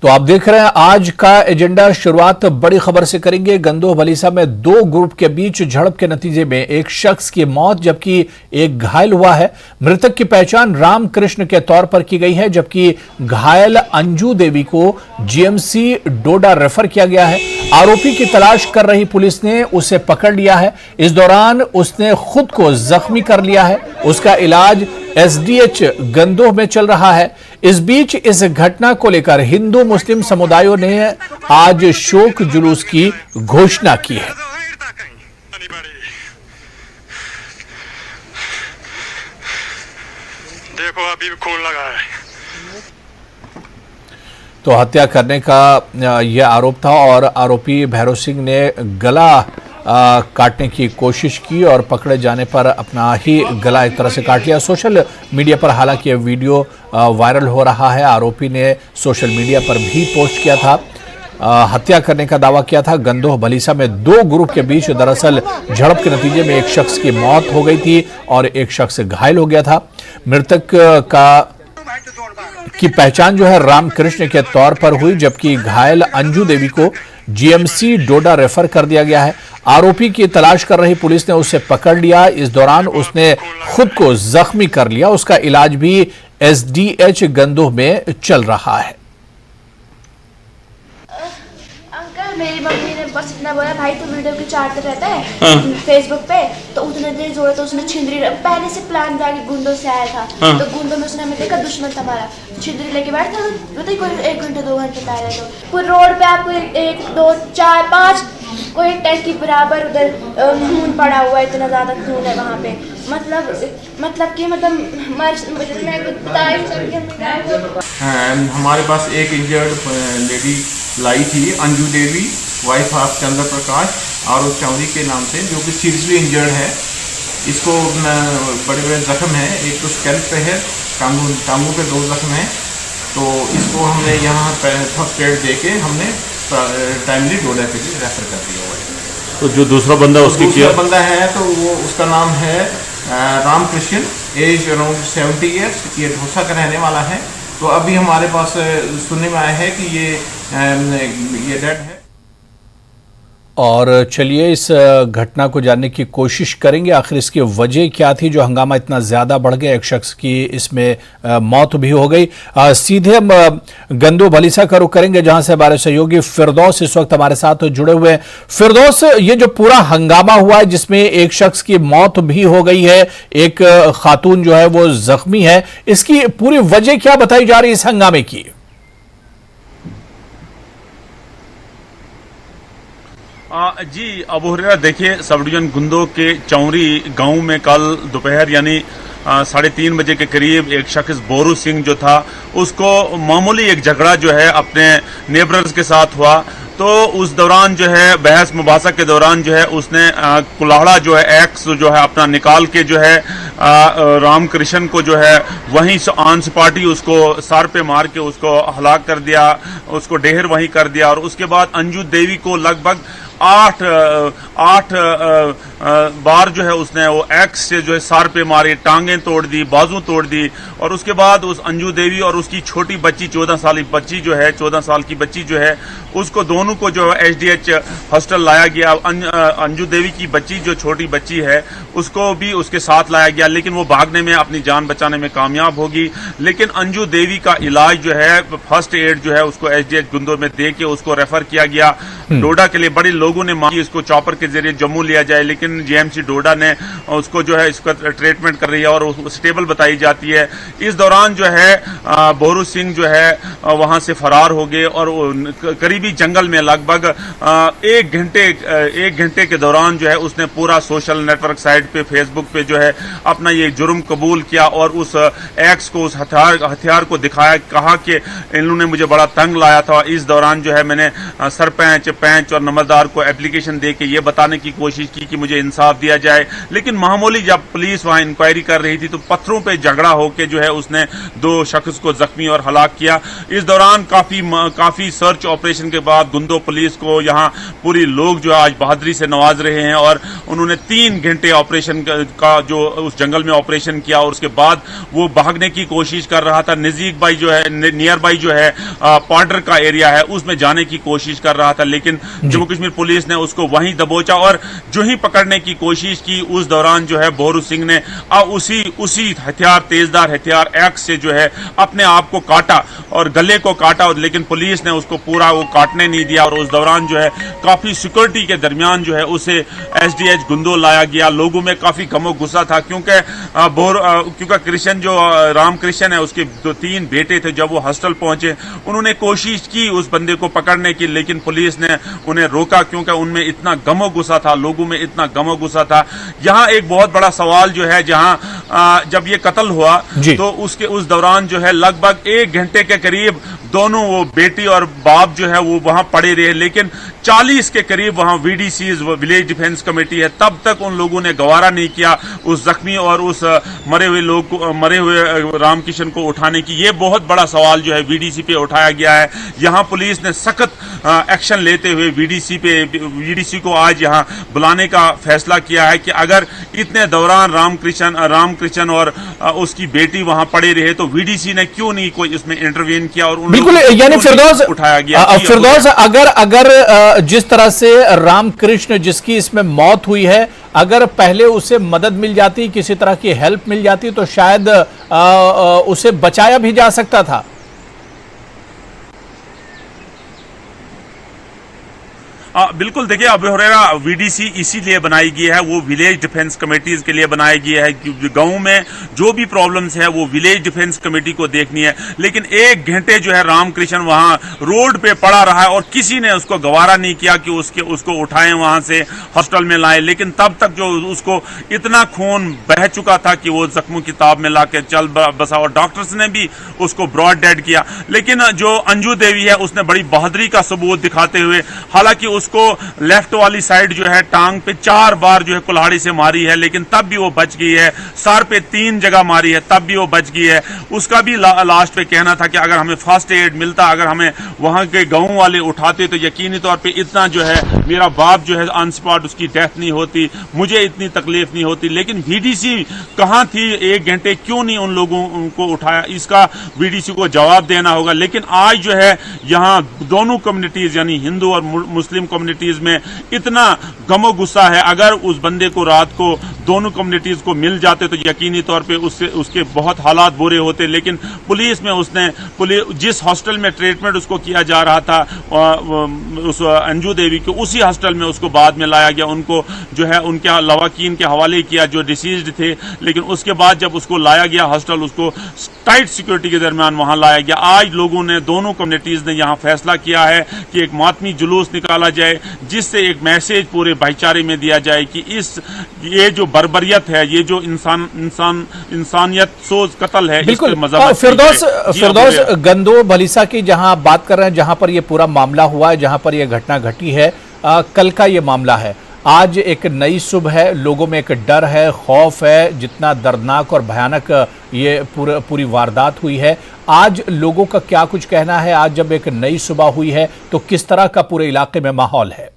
तो आप देख रहे हैं आज का एजेंडा। शुरुआत बड़ी खबर से करेंगे। गंदोह भलीसा में दो ग्रुप के बीच झड़प के नतीजे में एक शख्स की मौत जबकि एक घायल हुआ है। मृतक की पहचान रामकृष्ण के तौर पर की गई है जबकि घायल अंजू देवी को जीएमसी डोडा रेफर किया गया है। आरोपी की तलाश कर रही पुलिस ने उसे पकड़ लिया है। इस दौरान उसने खुद को जख्मी कर लिया है। उसका इलाज एसडीएच गंदोह में चल रहा है। इस बीच इस घटना को लेकर हिंदू मुस्लिम समुदायों ने आज शोक जुलूस की घोषणा की है। देखो अभी भी खून लगा है। तो हत्या करने का यह आरोप था और आरोपी भैरव सिंह ने गला काटने की कोशिश की और पकड़े जाने पर अपना ही गला एक तरह से काट लिया। सोशल मीडिया पर हालांकि यह वीडियो वायरल हो रहा है। आरोपी ने सोशल मीडिया पर भी पोस्ट किया था, हत्या करने का दावा किया था। गंदोह भलीसा में दो ग्रुप के बीच दरअसल झड़प के नतीजे में एक शख्स की मौत हो गई थी और एक शख्स घायल हो गया था। मृतक की पहचान जो है रामकृष्ण के तौर पर हुई जबकि घायल अंजू देवी को जीएमसी डोडा रेफर कर दिया गया है। आरोपी की तलाश कर रही पुलिस ने उसे पकड़ लिया। इस दौरान उसने खुद को जख्मी कर लिया। उसका इलाज भी एसडीएच गंदोह में चल रहा है। अंकल मेरी मम्मी ने बस इतना बोला, भाई तू वीडियो की चाटते रहता है फेसबुक पे, तो उतने दिन जोड़े तो उसने छिंदरी पहले से प्लान था कि गुंडों से आया था। तो गुंडों में उसने हमें देखा दुश्मन था हमारा, छिंदरी लेके बैठा बताइए कोई 1 घंटे 2 घंटे पहले तो पूरे रोड पे आपको 1 2 4 5 कोई टैंक के बराबर उधर खून पड़ा हुआ है। इतना ज्यादा खून है वहाँ पे। मतलब कि मैं बता ही सकती। हमारे पास एक इंजर्ड लेडी लाई थी, अंजू देवी वाइफ ऑफ चंद्र प्रकाश और उस चौधरी के नाम से, जो कि सीरियसली इंजर्ड है। इसको बड़े बड़े जख्म हैं, एक तो स्कैल्प पे है, टांगों पे 2 जख्म हैं। तो इसको हमने यहाँ फर्स्ट एड दे के हमने टाइमली डोडा के लिए रेफर कर दिया हुआ है। तो जो दूसरा बंदा उसकी दूसरा बंदा है तो वो उसका नाम है रामकृष्ण, एज अराउंड 70 ईयर्स, ये ढोसा का रहने वाला है। तो अभी हमारे पास सुनने में आया है कि ये डेड है। और चलिए इस घटना को जानने की कोशिश करेंगे, आखिर इसकी वजह क्या थी जो हंगामा इतना ज्यादा बढ़ गया, एक शख्स की इसमें मौत भी हो गई। सीधे हम गंदोह भलीसा का रुख करेंगे जहां से हमारे सहयोगी फिरदौस इस वक्त हमारे साथ जुड़े हुए हैं। फिरदौस, ये जो पूरा हंगामा हुआ है जिसमें एक शख्स की मौत भी हो गई है, एक खातून जो है वो जख्मी है, इसकी पूरी वजह क्या बताई जा रही है इस हंगामे की? जी अबू हुरैरा, देखिए सब डिवीजन गंदोह के चौरी गांव में कल दोपहर यानी 3:30 बजे के करीब एक शख्स बोरू सिंह जो था उसको मामूली एक झगड़ा जो है अपने नेबर्स के साथ हुआ। तो उस दौरान जो है बहस मुबासा के दौरान जो है उसने कुल्हाड़ा जो है एक्स जो है अपना निकाल के जो है रामकृष्ण को जो है वहीं ऑन स्पॉट उसको सर पे मार के उसको हलाक कर दिया, उसको ढेर वहीं कर दिया। और उसके बाद अंजू देवी को लगभग 8 बार जो है उसने वो एक्स से जो है सर पे मारे, टांगें तोड़ दी, बाजू तोड़ दी। और उसके बाद उस अंजू देवी और उसकी छोटी बच्ची 14 साल की बच्ची जो है 14 साल की बच्ची जो है उसको दोनों को जो है एसडीएच हॉस्टल लाया गया। अंजू देवी की बच्ची जो छोटी बच्ची है उसको भी उसके साथ लाया गया, लेकिन वो भागने में अपनी जान बचाने में कामयाब होगी। लेकिन अंजू देवी का इलाज जो है फर्स्ट एड जो है उसको एसडीएच गंदोह में दे के उसको रेफर किया गया डोडा के लिए। बड़े लोगों ने मांगी इसको चॉपर के जरिए जम्मू लिया जाए, लेकिन जीएमसी डोडा ने उसको जो है इसका ट्रीटमेंट कर रही है और स्टेबल बताई जाती है। इस दौरान जो है बोरू सिंह जो है वहां से फरार हो गए और करीबी जंगल में लगभग 1 घंटे के दौरान जो है उसने पूरा सोशल नेटवर्क साइट पे फेसबुक पे जो है अपना ये जुर्म कबूल किया और उस एक्स को, उस हथियार को दिखाया, कहा कि इन्होंने मुझे बड़ा तंग लाया था। इस दौरान जो है मैंने सरपंच, सरपंच और नंबरदार को एप्लीकेशन दे के ये बताने की कोशिश की कि मुझे इंसाफ दिया जाए, लेकिन मामूली जब पुलिस वहां इंक्वायरी कर रही थी तो पत्थरों पे झगड़ा होकर जो है उसने 2 शख्स को जख्मी और हलाक किया। इस दौरान काफी सर्च ऑपरेशन के बाद गुंदो पुलिस को यहाँ पूरी लोग जो आज बहादुरी से नवाज रहे हैं और उन्होंने 3 घंटे ऑपरेशन का जो उस जंगल में ऑपरेशन किया और उसके बाद वो भागने की कोशिश कर रहा था। नजदीक बाई जो है, नियर बाई जो है पार्डर का एरिया है, उसमें जाने की कोशिश कर रहा था, लेकिन जम्मू कश्मीर पुलिस ने उसको वहीं दबोचा और जो ही पकड़ने की कोशिश की उस दौरान जो है बोरू सिंह ने उसी हथियार, तेजदार हथियार एक्स से जो है अपने आप को काटा और गले को काटा, लेकिन पुलिस ने उसको पूरा वो काटने नहीं दिया और उस दौरान जो है काफी सिक्योरिटी के दरमियान जो है उसे एसडीएच गुंदो लाया गया। लोगों में काफी गमो गुस्सा था क्योंकि कृष्ण जो राम कृष्ण है उसके 3 बेटे थे। जब वो हॉस्टल पहुंचे उन्होंने कोशिश की उस बंदे को पकड़ने की, लेकिन पुलिस ने उन्हें रोका क्योंकि उनमें इतना गमो गुस्सा था, लोगों में इतना गमो गुस्सा था। यहाँ एक बहुत बड़ा सवाल जो है, जहाँ जब ये कत्ल हुआ तो उस दौरान जो है लगभग 1 घंटे के करीब दोनों वो बेटी और बाप जो है वो वहां पड़े रहे, लेकिन 40 के करीब वहां वीडीसीज, विलेज डिफेंस कमेटी है, तब तक उन लोगों ने गवारा नहीं किया उस जख्मी और उस मरे हुए रामकिशन को उठाने की। ये बहुत बड़ा सवाल जो है वीडीसी पे उठाया गया है। यहां पुलिस ने सख्त एक्शन लेते हुए वीडीसी को आज यहां बुलाने का फैसला किया है कि अगर इतने दौरान रामकृष्ण और उसकी बेटी वहां पड़े रहे तो वीडीसी ने क्यों नहीं कोई इसमें इंटरवीन किया और बिल्कुल, यानी फिरदौस उठाया गया। फिरदौस अगर जिस तरह से रामकृष्ण जिसकी इसमें मौत हुई है, अगर पहले उसे मदद मिल जाती, किसी तरह की हेल्प मिल जाती तो शायद उसे बचाया भी जा सकता था। बिल्कुल, देखिए अबू हुरैरा वीडीसी इसीलिए बनाई गई है, वो विलेज डिफेंस कमेटीज के लिए बनाई गई है कि गांव में जो भी प्रॉब्लम्स है वो विलेज डिफेंस कमेटी को देखनी है। लेकिन 1 घंटे जो है रामकृष्ण वहां रोड पे पड़ा रहा है और किसी ने उसको गवारा नहीं किया कि उसको उठाएं वहां से हॉस्टल में लाएं। लेकिन तब तक जो उसको इतना खून बह चुका था कि वो जख्मों की ताब में लाके चल बसा और डॉक्टर्स ने भी उसको ब्रॉड डेड किया। लेकिन जो अंजू देवी है उसने बड़ी बहादुरी का सबूत दिखाते हुए, हालांकि उसको लेफ्ट वाली साइड जो है टांग पे 4 बार जो है कुल्हाड़ी से मारी है, लेकिन तब भी वो बच गई है। सर पे 3 जगह मारी है, तब भी वो बच गई है। उसका भी लास्ट पे कहना था कि अगर हमें फर्स्ट एड मिलता, अगर हमें वहां के गांव वाले उठाते तो यकीनी तौर पे इतना जो है मेरा बाप जो है ऑन स्पॉट उसकी डेथ नहीं होती, मुझे इतनी तकलीफ नहीं होती। लेकिन वीडीसी कहां थी? 1 घंटे क्यों नहीं उन लोगों को उठाया? इसका वीडीसी को जवाब देना होगा। लेकिन आज जो है यहाँ दोनों कम्युनिटीज यानी हिंदू और मुस्लिम कम्युनिटीज में इतना गमो गुस्सा है। अगर उस बंदे को रात को दोनों कम्युनिटीज को मिल जाते तो यकीनी तौर पे उसके बहुत हालात बुरे होते। लेकिन पुलिस में जिस हॉस्टल में ट्रीटमेंट उसको किया जा रहा था उस अंजू देवी को, उसी हॉस्टल में उसको बाद में लाया गया। उनको जो है उनके लवाकीन के हवाले किया जो डिसीज्ड थे। लेकिन उसके बाद जब उसको लाया गया हॉस्टल, उसको टाइट सिक्योरिटी के दरमियान वहां लाया गया। आज लोगों ने, दोनों कम्युनिटीज ने यहां फैसला किया है कि एक मातमी जुलूस निकाला जाए जिससे एक मैसेज पूरे भाईचारे में दिया जाए कि ये जो बर्बरियत है, ये जो इंसानियत सोच कत्ल है, बिल्कुल। फिरदौस गंदो भलीसा की जहां आप बात कर रहे हैं, जहां पर ये पूरा मामला हुआ है, जहां पर ये घटना घटी है, कल का ये मामला है। आज एक नई सुबह है, लोगों में एक डर है, खौफ है। जितना दर्दनाक और भयानक ये पूरी वारदात हुई है, आज लोगों का क्या कुछ कहना है? आज जब एक नई सुबह हुई है तो किस तरह का पूरे इलाके में माहौल है?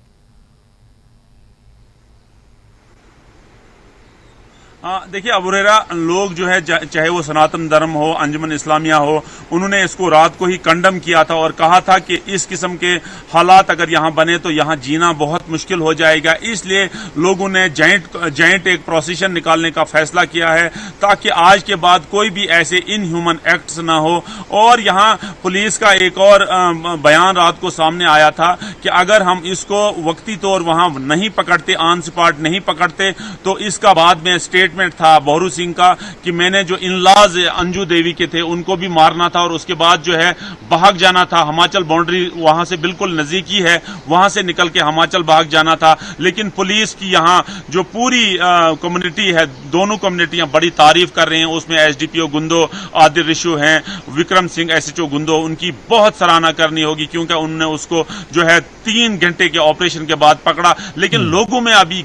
देखिए अबू हुरैरा, लोग जो है चाहे वो सनातन धर्म हो, अंजुमन इस्लामिया हो, उन्होंने इसको रात को ही कंडम किया था और कहा था कि इस किस्म के हालात अगर यहाँ बने तो यहाँ जीना बहुत मुश्किल हो जाएगा। इसलिए लोगों ने जाइंट एक प्रोसेशन निकालने का फैसला किया है ताकि आज के बाद कोई भी ऐसे इनह्यूमन एक्ट्स ना हो। और यहाँ पुलिस का एक और बयान रात को सामने आया था कि अगर हम इसको वक्ती तौर वहां नहीं पकड़ते, ऑन स्पॉट नहीं पकड़ते, तो इसका बाद में स्टेट स्टेटमेंट था बोहरू सिंह का कि मैंने जो इन-लॉज अंजू देवी के थे उनको भी मारना था और उसके बाद जो है भाग जाना था। हिमाचल बाउंड्री वहां से बिल्कुल नजदीकी है, वहां से निकल के हिमाचल भाग जाना था। लेकिन पुलिस की यहाँ जो पूरी कम्युनिटी है, दोनों कम्युनिटियां बड़ी तारीफ कर रहे हैं। उसमें एसडीपीओ गुंदो आदिर रिशु हैं, विक्रम सिंह एसएचओ गुंदो, उनकी बहुत सराहना करनी होगी क्योंकि उन्होंने उसको जो है 3 घंटे के ऑपरेशन के बाद पकड़ा। लेकिन लोगों में अभी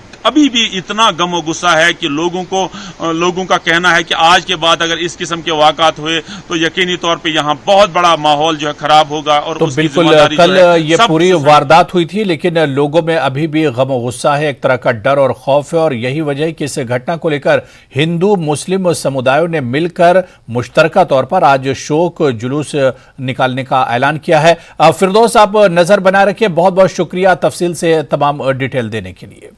भी इतना गम और गुस्सा है कि लोगों का कहना है कि आज के बाद अगर इस किस्म के वाकआत हुए तो यकीनी तौर पे यहाँ बहुत बड़ा माहौल जो है खराब होगा। और तो उसकी बिल्कुल जिम्मेदारी कल जो है ये सब पूरी वारदात हुई थी, लेकिन लोगों में अभी भी गम और गुस्सा है, एक तरह का डर और खौफ है। और यही वजह है कि इस घटना को लेकर हिंदू मुस्लिम समुदायों ने मिलकर मुश्तरका तौर पर आज शोक जुलूस निकालने का ऐलान किया है। फिरदौस, आप नजर बनाए रखिए। बहुत बहुत शुक्रिया तफसील से तमाम डिटेल देने के लिए।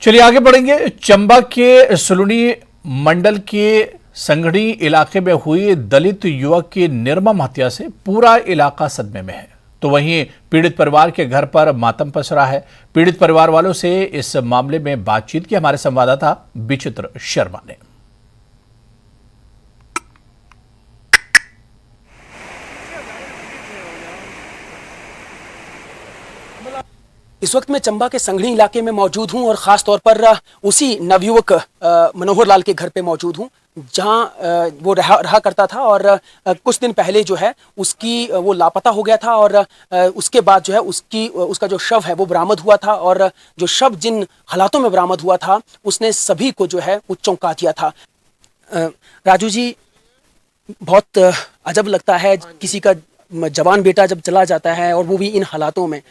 चलिए आगे बढ़ेंगे। चंबा के सुलुनी मंडल के संगड़ी इलाके में हुई दलित युवक की निर्मम हत्या से पूरा इलाका सदमे में है। तो वहीं पीड़ित परिवार के घर पर मातम पसरा है। पीड़ित परिवार वालों से इस मामले में बातचीत की हमारे संवाददाता विचित्र शर्मा ने। इस वक्त मैं चंबा के संगड़ी इलाके में मौजूद हूं और ख़ास तौर पर उसी नवयुवक मनोहर लाल के घर पे मौजूद हूं जहां वो रहा करता था। और कुछ दिन पहले जो है उसकी वो लापता हो गया था और उसके बाद जो है उसका जो शव है वो बरामद हुआ था। और जो शव जिन हालातों में बरामद हुआ था उसने सभी को जो है वो चौंका दिया था। राजू जी, बहुत अजब लगता है किसी का जवान बेटा जब चला जाता है और वो भी इन हालातों में।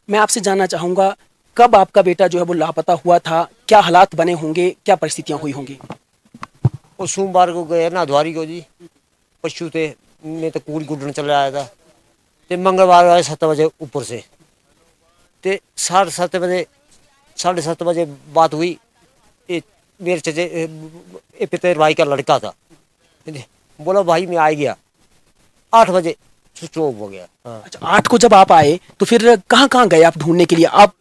मैं आपसे जानना चाहूँगा, कब आपका बेटा जो है वो लापता हुआ था, क्या हालात बने होंगे, क्या परिस्थितियाँ हुई होंगी? वो सोमवार को गए ना द्वारी को जी, पशु थे, मैं तो कूड़ गुडन चला आया था। तो मंगलवार आए 7 बजे ऊपर से, तो 7:30 बजे बात हुई। मेरे चचे पितेर भाई का लड़का था, बोला भाई मैं आ गया। 8 बजे स्विच ऑफ हो गया। हाँ। अच्छा, 8 को जब आप आए तो फिर कहाँ कहाँ गए आप ढूंढने के लिए? आप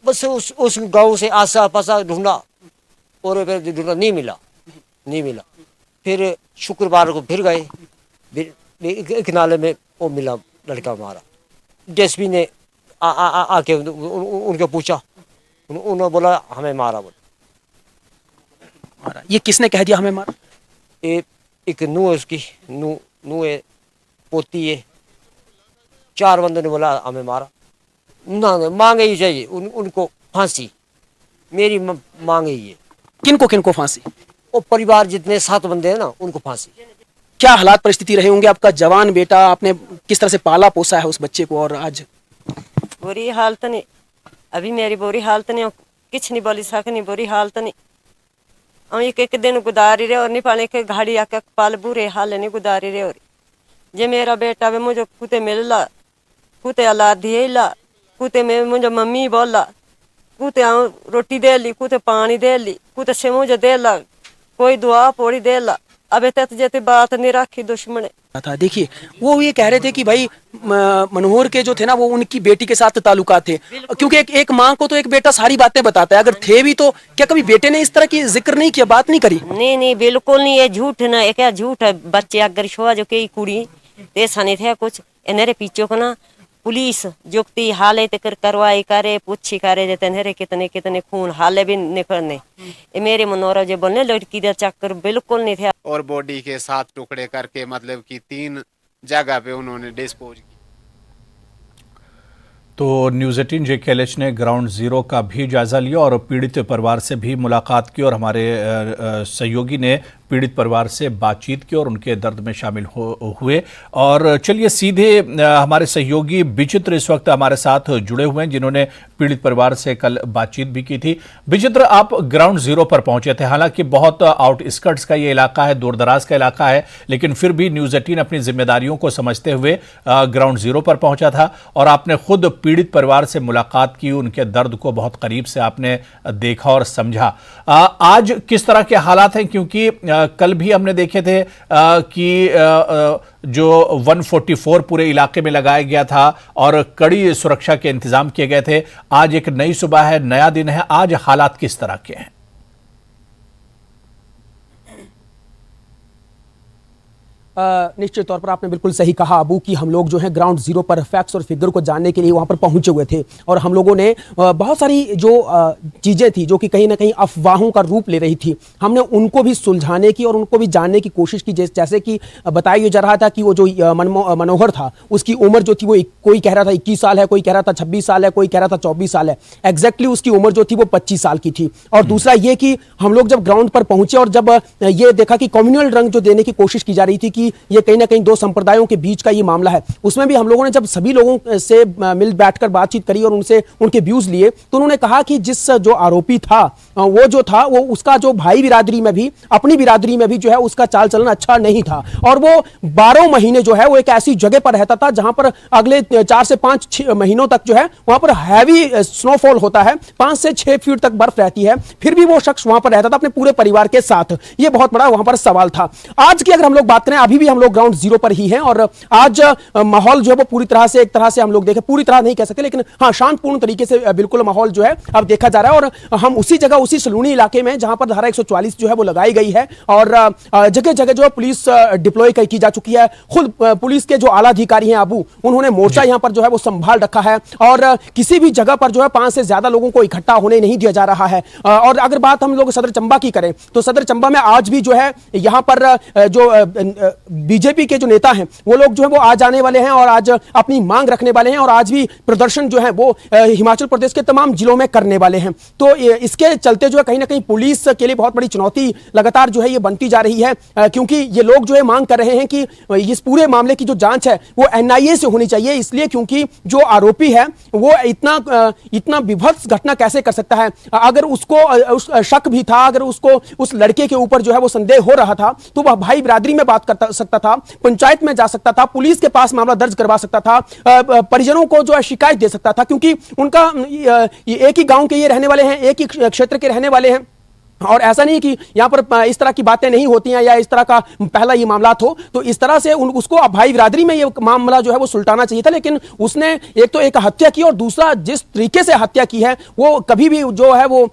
बस उस गांव से आसा पासा ढूंढा और फिर ढूंढा, नहीं मिला। फिर शुक्रवार को फिर गए, एक नाले में वो मिला लड़का हमारा। डीएसपी ने आके उनके पूछा, उन्होंने बोला हमें मारा। ये किसने कह दिया हमें मारा? एक नू है उसकी, नू है, पोती है। 4 बंदों ने बोला हमें मारा। ना मांगे ही चाहिए उनको फांसी, मेरी मांगे ही है। किनको फांसी? वो परिवार जितने 7 बंदे हैं ना, उनको फांसी। क्या हालात परिस्थिति रहे होंगे? आपका जवान बेटा, आपने किस तरह से पाला पोसा है उस बच्चे को, और आज बुरी हालत नहीं, अभी मेरी बुरी हालत नहीं, किछ नहीं बोली सकनी, बुरी हालत नहीं। हम एक दिन गुजारी रहे और नहीं पाने के घाड़ी आके पाल बुरे हाल नहीं गुजारी रहे। और जे मेरा बेटा भी मुझे कुते मिलला, कुते औलाद दिएला, कुते में मुझे मम्मी बोला, कुते रोटी दे ली, कुते पानी दे ली, कुते से मुझे देला, कोई दुआ पोड़ी देला। अब तक जैसे बात नहीं रखी दुश्मन था। देखिए, वो ये कह रहे थे कि भाई मनोहर के जो थे ना वो उनकी बेटी के साथ ताल्लुकात थे, क्योंकि एक माँ को तो एक बेटा सारी बातें बताता है। अगर थे भी तो क्या कभी बेटे ने इस तरह की जिक्र नहीं किया, बात नहीं करी? नहीं बिल्कुल नहीं, ये झूठ ना, ये क्या झूठ है। बच्चे अगर शोआ जो कई कुड़ी ऐसा नहीं थे कुछ, इन्हें पीछे को ना पुलिस जुक्ति हाले तक करवाई करे, पूछी करे जे तन्हेरे कितने खून हाले भी निकलने। मेरे मनोरा जो बोलने लड़की का चक्कर बिल्कुल नहीं थे। और बॉडी के 7 टुकड़े करके मतलब कि 3 जगह पे उन्होंने डिस्पोज किया। तो न्यूज़ 18 JKLH ने ग्राउंड जीरो का भी जायजा लिया और पीड़ित परिवार से भी मुलाकात की और हमारे सहयोगी ने पीड़ित परिवार से बातचीत की और उनके दर्द में शामिल हुए। और चलिए सीधे हमारे सहयोगी विचित्र इस वक्त हमारे साथ जुड़े हुए हैं, जिन्होंने पीड़ित परिवार से कल बातचीत भी की थी। विचित्र, आप ग्राउंड जीरो पर पहुंचे थे, हालांकि बहुत आउटस्कर्ट्स का ये इलाका है, दूर दराज का इलाका है, लेकिन फिर भी न्यूज़ 18 अपनी जिम्मेदारियों को समझते हुए ग्राउंड जीरो पर पहुंचा था और आपने खुद पीड़ित परिवार से मुलाकात की, उनके दर्द को बहुत करीब से आपने देखा और समझा। आज किस तरह के हालात हैं, क्योंकि कल भी हमने देखे थे कि जो 144 पूरे इलाके में लगाया गया था और कड़ी सुरक्षा के इंतजाम किए गए थे। आज एक नई सुबह है, नया दिन है, आज हालात किस तरह के हैं? निश्चित तौर पर आपने बिल्कुल सही कहा अबू कि हम लोग जो है ग्राउंड जीरो पर फैक्ट्स और फिगर को जानने के लिए वहां पर पहुंचे हुए थे और हम लोगों ने बहुत सारी जो चीजें थी जो कि कहीं ना कहीं अफवाहों का रूप ले रही थी, हमने उनको भी सुलझाने की और उनको भी जानने की कोशिश की। जैसे कि बताया जा रहा था कि वो जो मनोहर था उसकी उम्र जो थी वो कोई कह रहा था 21 साल है, कोई कह रहा था 26 साल है, कोई कह रहा था 24 साल है। एग्जैक्टली उसकी उम्र जो थी वो 25 साल की थी। और दूसरा ये कि हम लोग जब ग्राउंड पर पहुंचे और जब ये देखा कि कम्युनल रंग जो देने की कोशिश की जा रही थी कि ये कहीं ना कहीं दो संप्रदायों के बीच का ये मामला है, उसमें भी हम लोगों ने जब सभी लोगों से मिल बैठकर बातचीत करी और उनसे उनके व्यूज लिए तो उन्होंने कहा कि जिस जो आरोपी था वो जो था वो उसका जो भाई बिरादरी में भी अपनी बिरादरी में भी जो है उसका चाल चलन अच्छा नहीं था और वो 12 महीने जो है वो एक ऐसी जगह पर रहता था जहां पर अगले 4 से 5 महीनों तक जो है वहां पर हैवी स्नोफॉल होता है, 5 से 6 फीट तक बर्फ रहती है, फिर भी वो शख्स वहां पर रहता था अपने पूरे परिवार के साथ। ये बहुत बड़ा वहां पर सवाल था। आज की अगर हम लोग बात करें, अभी भी हम लोग ग्राउंड जीरो पर ही हैं और आज माहौल जो है वो पूरी तरह से एक तरह से हम लोग देखें, पूरी तरह नहीं कह सकते लेकिन हाँ शांतपूर्ण तरीके से बिल्कुल माहौल जो है अब देखा जा रहा है और हम उसी जगह उसी सलूनी इलाके में जहां पर धारा 144 जो है वो लगाई गई है और जगह जगह जो पुलिस डिप्लॉय की जा चुकी है। खुद पुलिस के जो आला अधिकारी हैं अबू, उन्होंने मोर्चा यहां पर जो है वो संभाल रखा है और किसी भी जगह पर जो है 5 से ज्यादा लोगों को इकट्ठा होने नहीं दिया जा रहा है। और अगर बात हम लोग सदर चंबा की करें तो सदर चंबा में आज भी जो है यहां पर जो बीजेपी के जो नेता हैं वो लोग जो है वो आज आने वाले हैं और आज अपनी मांग रखने वाले हैं और आज भी प्रदर्शन जो है वो हिमाचल प्रदेश के तमाम जिलों में करने वाले हैं। तो इसके चलते जो है कहीं ना कहीं पुलिस के लिए बहुत बड़ी चुनौती लगातार जो है ये बनती जा रही है क्योंकि ये लोग जो है मांग कर रहे हैं कि इस पूरे मामले की जो जांच है वो एनआईए से होनी चाहिए, इसलिए क्योंकि जो आरोपी है वो इतना विभत्स घटना कैसे कर सकता है। अगर उसको शक भी था, अगर उसको उस लड़के के ऊपर जो है वो संदेह हो रहा था तो वह भाई बिरादरी में बात कर सकता था, पंचायत में जा सकता था, पुलिस के पास मामला दर्ज करवा सकता था, परिजनों को जो है शिकायत दे सकता था क्योंकि उनका एक ही गांव के ये रहने वाले हैं, एक ही क्षेत्र के रहने वाले हैं और ऐसा नहीं कि यहां पर इस तरह की बातें नहीं होती हैं या इस तरह का पहला ये मामला हो। तो इस तरह से उसको भाई बिरादरी में ये मामला जो है वो सुलटाना चाहिए था, लेकिन उसने एक तो एक हत्या की और दूसरा जिस तरीके से हत्या की है वो कभी भी जो है वो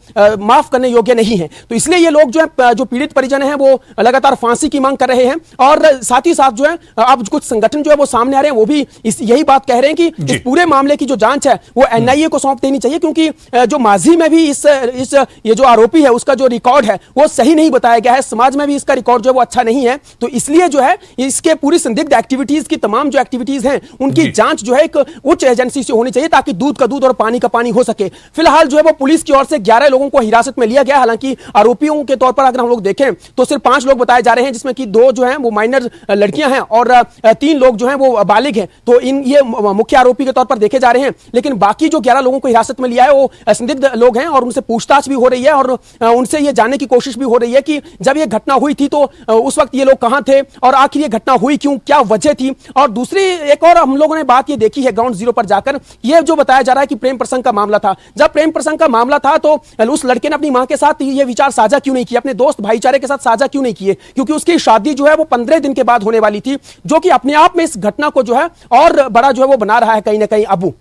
माफ करने योग्य नहीं है। तो इसलिए ये लोग जो है जो पीड़ित परिजन हैं वो लगातार फांसी की मांग कर रहे हैं और साथ ही साथ जो है अब कुछ संगठन जो है वो सामने आ रहे हैं, वो भी यही बात कह रहे हैं कि इस पूरे मामले की जो जांच है वो एनआईए को सौंप देनी चाहिए क्योंकि जो माजी में भी इस ये जो आरोपी है उसका जो रिकॉर्ड है वो सही नहीं बताया गया है, समाज में भी इसका रिकॉर्ड जो है वो अच्छा नहीं है। तो इसलिए जो है इसके पूरी संदिग्ध एक्टिविटीज की तमाम जो एक्टिविटीज हैं उनकी जांच जो है एक उच्च एजेंसी से होनी चाहिए ताकि दूध का दूध और पानी का पानी हो सके। फिलहाल जो है वो पुलिस की ओर से 11 लोगों को हिरासत में लिया गया, हालांकि आरोपियों के तौर पर अगर हम लोग देखें तो सिर्फ 5 लोग बताए जा रहे हैं जिसमें कि 2 जो है वो माइनर लड़कियां हैं और 3 लोग जो है वो बालिग हैं। तो ये मुख्य आरोपी के तौर पर देखे जा रहे हैं, लेकिन बाकी जो 11 लोगों को हिरासत में लिया है वो संदिग्ध लोग हैं और उनसे पूछताछ भी हो रही है और उनसे ये जानने की कोशिश भी हो रही है कि जब ये घटना हुई थी तो उस वक्त ये लोग कहां थे और आखिर ये घटना हुई क्यों, क्या वजह थी। और दूसरी एक और हम लोगों ने बात ये देखी है ग्राउंड जीरो पर जाकर, ये जो बताया जा रहा है कि प्रेम प्रसंग का मामला था। जब प्रेम प्रसंग का मामला था तो उस लड़के ने अपनी मां के साथ ये विचार साझा क्यों नहीं किए, अपने दोस्त भाईचारे के साथ साझा क्यों नहीं किए, क्योंकि उसकी शादी जो है वो 15 दिन के बाद होने वाली थी, जो कि अपने आप में इस घटना को जो है और बड़ा जो है वो बना रहा है कहीं ना कहीं अबू।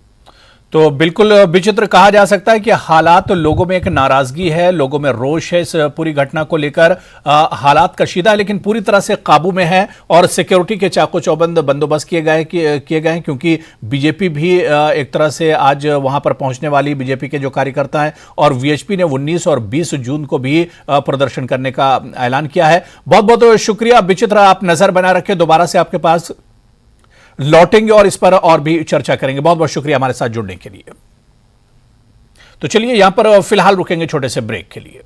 तो बिल्कुल विचित्र कहा जा सकता है कि हालात, लोगों में एक नाराजगी है, लोगों में रोष है इस पूरी घटना को लेकर। हालात कशीदा है लेकिन पूरी तरह से काबू में है और सिक्योरिटी के चाको चौबंद बंदोबस्त किए गए हैं क्योंकि बीजेपी भी एक तरह से आज वहां पर पहुंचने वाली बीजेपी के जो कार्यकर्ता हैं और वीएचपी ने 19 और 20 जून को भी प्रदर्शन करने का ऐलान किया है। बहुत बहुत शुक्रिया विचित्र, आप नजर बना रखें, दोबारा से आपके पास लौटेंगे और इस पर और भी चर्चा करेंगे। बहुत बहुत शुक्रिया हमारे साथ जुड़ने के लिए। तो चलिए यहां पर फिलहाल रुकेंगे छोटे से ब्रेक के लिए।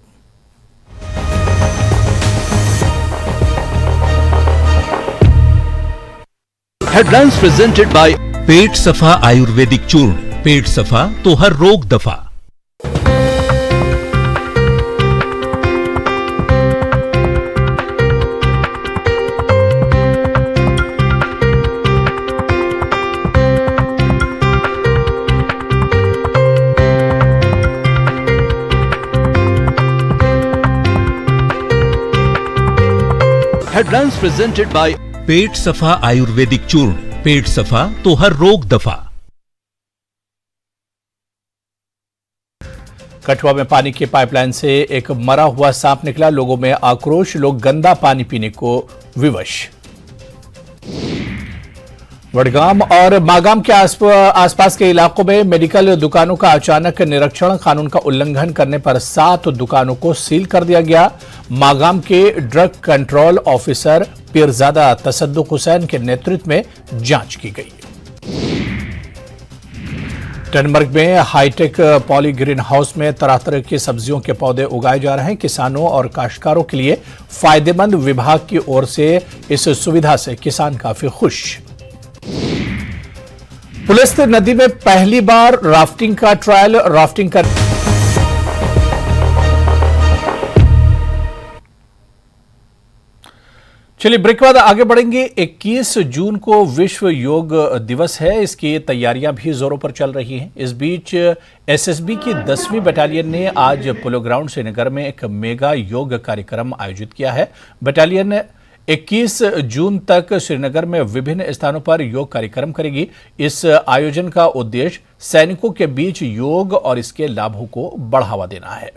हेडलाइंस प्रेजेंटेड बाय पेट सफा आयुर्वेदिक चूर्ण। पेट सफा तो हर रोग दफा। ब्रांड्स प्रेजेंटेड बाय पेट सफा आयुर्वेदिक चूर्ण। पेट सफा तो हर रोग दफा। कठुआ में पानी की पाइपलाइन से एक मरा हुआ सांप निकला, लोगों में आक्रोश, लोग गंदा पानी पीने को विवश। वडगाम और मागाम के आसपास के इलाकों में मेडिकल दुकानों का अचानक निरीक्षण, कानून का उल्लंघन करने पर 7 दुकानों को सील कर दिया गया। मागाम के drug control officer Pirzada Tasaduq Hussain के नेतृत्व में जांच की गई। टनमर्ग में हाईटेक पॉली ग्रीन हाउस में तरह तरह की सब्जियों के पौधे उगाए जा रहे हैं। किसानों और काश्तकारों के लिए फायदेमंद, विभाग की ओर से इस सुविधा से किसान काफी खुश। पुलिस ने नदी में पहली बार राफ्टिंग का ट्रायल, राफ्टिंग कर चलिए ब्रेक के बाद आगे बढ़ेंगे। 21 जून को विश्व योग दिवस है, इसकी तैयारियां भी जोरों पर चल रही हैं। इस बीच एसएसबी की 10वीं बटालियन ने आज पोलो ग्राउंड श्रीनगर में एक मेगा योग कार्यक्रम आयोजित किया है। बटालियन 21 जून तक श्रीनगर में विभिन्न स्थानों पर योग कार्यक्रम करेगी। इस आयोजन का उद्देश्य सैनिकों के बीच योग और इसके लाभों को बढ़ावा देना है।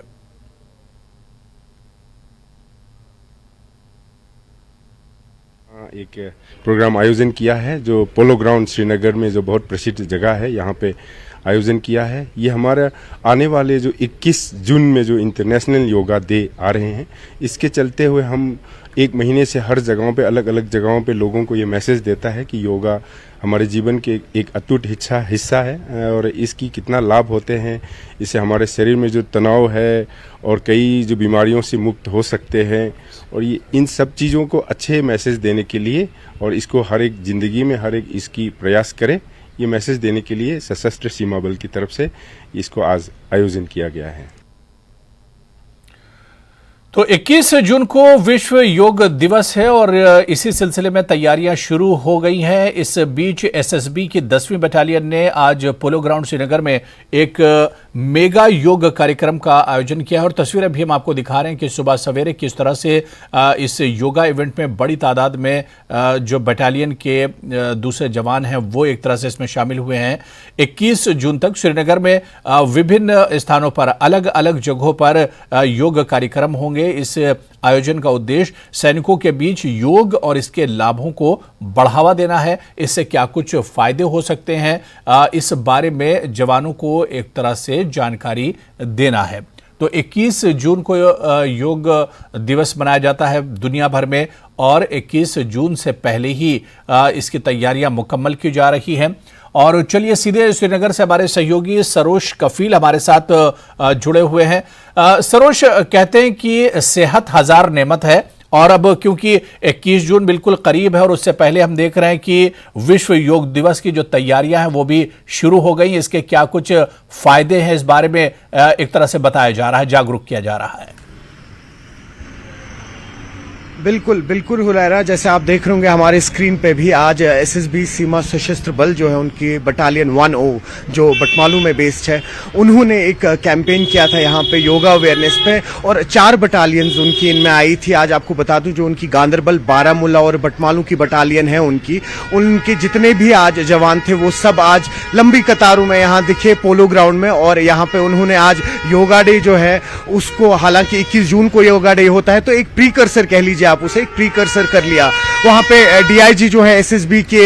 एक प्रोग्राम आयोजन किया है जो पोलो ग्राउंड श्रीनगर में, जो बहुत प्रसिद्ध जगह है, यहाँ पे आयोजन किया है। ये हमारा आने वाले जो 21 जून में जो इंटरनेशनल योगा डे आ रहे हैं, इसके चलते हुए हम एक महीने से हर जगहों पे, अलग अलग जगहों पे लोगों को ये मैसेज देता है कि योगा हमारे जीवन के एक अटूट हिस्सा है और इसकी कितना लाभ होते हैं। इससे हमारे शरीर में जो तनाव है और कई जो बीमारियों से मुक्त हो सकते हैं, और ये इन सब चीज़ों को अच्छे मैसेज देने के लिए और इसको हर एक ज़िंदगी में हर एक इसकी प्रयास करे, ये मैसेज देने के लिए सशस्त्र सीमा बल की तरफ से इसको आज आयोजन किया गया है। तो 21 जून को विश्व योग दिवस है और इसी सिलसिले में तैयारियां शुरू हो गई हैं। इस बीच एसएसबी की 10वीं बटालियन ने आज पोलो ग्राउंड श्रीनगर में एक मेगा योग कार्यक्रम का आयोजन किया है और तस्वीरें भी हम आपको दिखा रहे हैं कि सुबह सवेरे किस तरह से इस योगा इवेंट में बड़ी तादाद में जो बटालियन के दूसरे जवान हैं वो एक तरह से इसमें शामिल हुए हैं। 21 जून तक श्रीनगर में विभिन्न स्थानों पर, अलग अलग जगहों पर योग कार्यक्रम होंगे। इस आयोजन का उद्देश्य सैनिकों के बीच योग और इसके लाभों को बढ़ावा देना है। इससे क्या कुछ फायदे हो सकते हैं, इस बारे में जवानों को एक तरह से जानकारी देना है। तो 21 जून को योग दिवस मनाया जाता है दुनिया भर में और 21 जून से पहले ही इसकी तैयारियां मुकम्मल की जा रही हैं। और चलिए सीधे श्रीनगर से हमारे सहयोगी सरोज कफील हमारे साथ जुड़े हुए हैं। सरोज, कहते हैं कि सेहत हजार नेमत है और अब क्योंकि 21 जून बिल्कुल करीब है और उससे पहले हम देख रहे हैं कि विश्व योग दिवस की जो तैयारियां हैं वो भी शुरू हो गई। इसके क्या कुछ फायदे हैं, इस बारे में एक तरह से बताया जा रहा है, जागरूक किया जा रहा है। बिल्कुल बिल्कुल हुरैरा, जैसे आप देख रहे होंगे हमारे स्क्रीन पे भी आज एसएसबी सीमा सशस्त्र बल जो है उनकी बटालियन 1O जो बटमालू में बेस्ड है, उन्होंने एक कैंपेन किया था यहाँ पे योगा अवेयरनेस पे और 4 बटालियंस उनकी इनमें आई थी। आज आपको बता दूं जो उनकी गांदरबल, बारामूला और बटमालू की बटालियन है उनके जितने भी आज जवान थे वो सब आज लंबी कतारों में यहाँ दिखे पोलो ग्राउंड में। और यहाँ पे उन्होंने आज योगा डे जो है उसको, हालांकि 21 जून को योगा डे होता है तो एक प्रीकर्सर कह लीजिए आप उसे, एक प्रीकर्सर कर लिया। वहां पे डीआईजी जो है एसएसबी के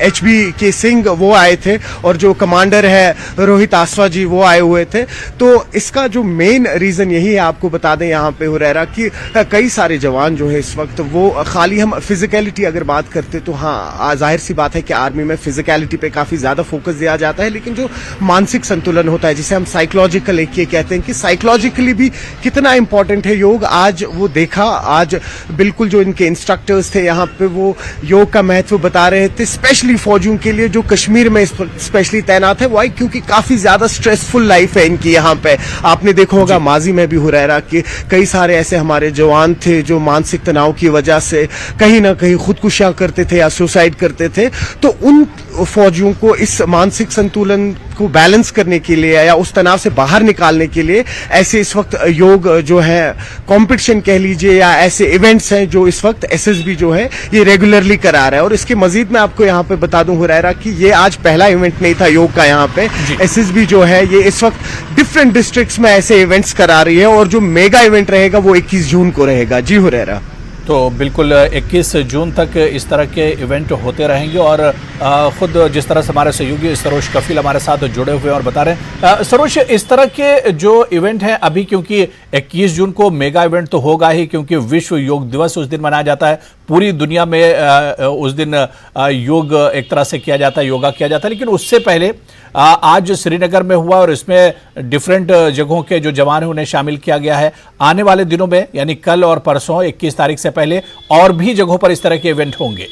एचबी के सिंह वो आए थे और जो कमांडर है रोहित आसवा जी वो आए हुए थे। तो इसका जो मेन रीजन यही है, आपको बता दें यहाँ पे हुरैरा कि कई सारे जवान जो है इस वक्त वो खाली, हम फिजिकलिटी अगर बात करते तो हाँ जाहिर सी बात है कि आर्मी में फिजिकलिटी पे काफी ज्यादा फोकस दिया जाता है, लेकिन जो मानसिक संतुलन होता है जिसे हम साइकोलॉजिकल एक कहते हैं कि साइकोलॉजिकली भी कितना इंपॉर्टेंट है योग, आज वो देखा। आज बिल्कुल जो इनके इंस्ट्रक्टर्स थे यहाँ पे वो योग का महत्व बता रहे थे, स्पेशली फौजियों के लिए जो कश्मीर में स्पेशली तैनात है। वाई? क्योंकि काफी ज्यादा स्ट्रेसफुल लाइफ है इनकी यहाँ पे। आपने देखा होगा माजी में भी हुरैरा कि कई सारे ऐसे हमारे जवान थे जो मानसिक तनाव की वजह से कहीं ना कहीं खुदकुशियां करते थे या सुसाइड करते थे। तो उन फौजियों को इस मानसिक संतुलन को बैलेंस करने के लिए या उस तनाव से बाहर निकालने के लिए ऐसे इस वक्त योग जो है कंपटीशन कह लीजिए या ऐसे इवेंट्स हैं जो इस वक्त एसएसबी जो है ये रेगुलरली करा रहा है। और इसके मजीद मैं आपको यहाँ पे बता दूं हुरैरा कि ये आज पहला इवेंट नहीं था योग का। यहाँ पे एसएसबी जो है ये इस वक्त डिफरेंट डिस्ट्रिक्ट्स में ऐसे इवेंट्स करा रही है और जो मेगा इवेंट रहेगा वो 21 जून को रहेगा। जी हुरैरा। तो बिल्कुल 21 जून तक इस तरह के इवेंट होते रहेंगे और खुद जिस तरह से हमारे सहयोगी सरोज कफील हमारे साथ जुड़े हुए और बता रहे हैं। सरोज, इस तरह के जो इवेंट हैं अभी, क्योंकि 21 जून को मेगा इवेंट तो होगा ही, क्योंकि विश्व योग दिवस उस दिन मनाया जाता है, पूरी दुनिया में उस दिन योग एक तरह से किया जाता है, योगा किया जाता है। लेकिन उससे पहले आज श्रीनगर में हुआ और इसमें डिफरेंट जगहों के जो जवान हैं उन्हें शामिल किया गया है। आने वाले दिनों में यानी कल और परसों 21 तारीख से पहले और भी जगहों पर इस तरह के इवेंट होंगे।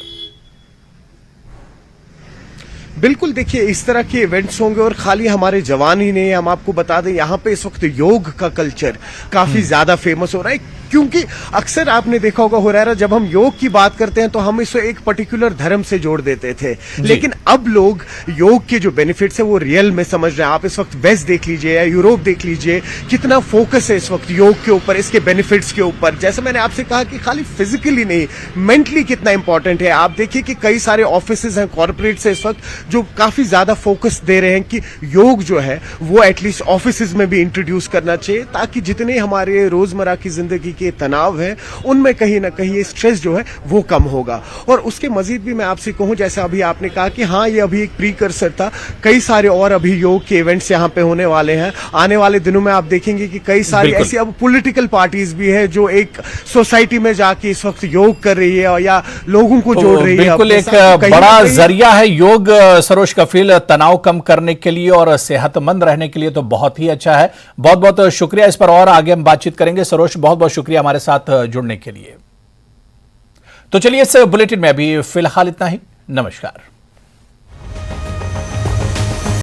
बिल्कुल, देखिए इस तरह के इवेंट्स होंगे और खाली हमारे जवान ही नहीं, हम आपको बता दें यहाँ पे इस वक्त योग का कल्चर काफी ज्यादा फेमस हो रहा है। क्योंकि अक्सर आपने देखा होगा हुरैरा, जब हम योग की बात करते हैं तो हम इसे एक पर्टिकुलर धर्म से जोड़ देते थे, लेकिन अब लोग योग के जो बेनिफिट्स है वो रियल में समझ रहे हैं। आप इस वक्त वेस्ट देख लीजिए या यूरोप देख लीजिए, कितना फोकस है इस वक्त योग के ऊपर, इसके बेनिफिट्स के ऊपर। जैसे मैंने आपसे कहा कि खाली फिजिकली नहीं, मेंटली कितना इंपॉर्टेंट है। आप देखिए कि कई सारे ऑफिसेज हैं, कॉर्पोरेट से इस वक्त जो काफी ज्यादा फोकस दे रहे हैं कि योग जो है वो एटलीस्ट ऑफिसेज में भी इंट्रोड्यूस करना चाहिए, ताकि जितने हमारे रोजमर्रा की जिंदगी के तनाव है उनमें कहीं ना कहीं ये स्ट्रेस जो है वो कम होगा। और उसके मजीद भी मैं आपसे कहूं, जैसे अभी आपने कहा कि हाँ ये अभी एक प्रीकर्सर था, कई सारे और अभी योग के इवेंट्स यहाँ पे होने वाले हैं। आने वाले दिनों में आप देखेंगे कि कई सारी ऐसी अब पॉलिटिकल पार्टीज भी है जो एक सोसाइटी में जाके इस वक्त योग कर रही है या लोगों को जोड़ रही है। बिल्कुल एक बड़ा जरिया है योग सरोज कफील, तनाव कम करने के लिए और सेहतमंद रहने के लिए तो बहुत ही अच्छा है। बहुत बहुत शुक्रिया, इस पर और आगे हम बातचीत करेंगे। सरोज, बहुत बहुत शुक्रिया हमारे साथ जुड़ने के लिए। तो चलिए इस बुलेटिन में अभी फिलहाल इतना ही। नमस्कार।